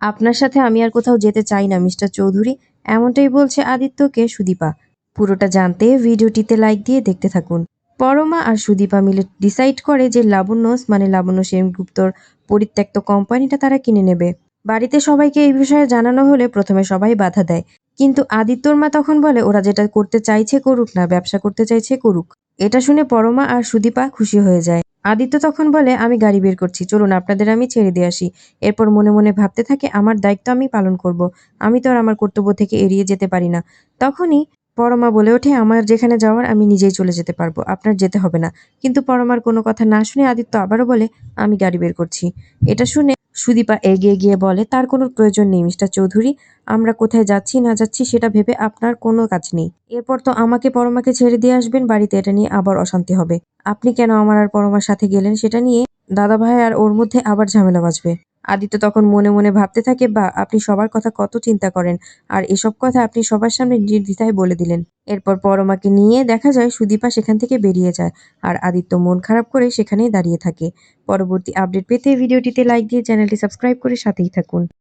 আপনার সাথে আমি আর কোথাও যেতে চাই না মিস্টার চৌধুরী, এমনটাই বলছে আদিত্যকে সুদীপা। পুরোটা জানতে ভিডিওটিতে লাইক দিয়ে দেখতে থাকুন। পরমা আর সুদীপা মিলে ডিসাইড করে যে লাবণ্য সেনগুপ্তর পরিত্যক্ত কোম্পানিটা তারা কিনে নেবে। বাড়িতে সবাইকে এই বিষয়ে জানানো হলে প্রথমে সবাই বাধা দেয়, কিন্তু আদিত্যর মা তখন বলে ওরা যেটা করতে চাইছে করুক না, ব্যবসা করতে চাইছে করুক। এটা শুনে পরমা আর সুদীপা খুশি হয়ে যায়। আদিত্য তখন বলে আমি গাড়ি বের করছি, চলুন আপনাদের আমি ছেড়ে দিয়ে আসি। এরপর মনে মনে ভাবতে থাকে আমার দায়িত্ব আমি পালন করব, আমি তো আর আমার কর্তব্য থেকে এড়িয়ে যেতে পারি না। তখনই পরমা বলে ওঠে আমার যেখানে যাওয়ার আমি নিজেই চলে যেতে পারবো, আপনার যেতে হবে না। কিন্তু পরমার কোনো কথা না শুনে আদিত্য আবারও বলে আমি গাড়ি বের করছি। এটা শুনে সুদীপা এগিয়ে গিয়ে বলে তার কোনো প্রয়োজন নেই মিস্টার চৌধুরী, আমরা কোথায় যাচ্ছি না যাচ্ছি সেটা ভেবে আপনার কোনো কাজ নেই। এরপর তো আমাকে পরমাকে ছেড়ে দিয়ে আসবেন, বাড়িতে এটা নিয়ে আবার অশান্তি হবে। আপনি কেন আমার আর পরমার সাথে গেলেন সেটা নিয়ে দাদাভাই আর ওর মধ্যে আবার ঝামেলা বাজবে। আদিত্য তখন মনে মনে ভাবতে থাকে বা আপনি সবার কথা কত চিন্তা করেন, আর এসব কথা আপনি সবার সামনে নির্দ্বিধায় বলে দিলেন। এরপর পরমাকে নিয়ে দেখা যায় সুদীপা সেখান থেকে বেরিয়ে যায়, আর আদিত্য মন খারাপ করে সেখানেই দাঁড়িয়ে থাকে। পরবর্তী আপডেট পেতে ভিডিওটিতে লাইক দিয়ে চ্যানেলটি সাবস্ক্রাইব করে সাথেই থাকুন।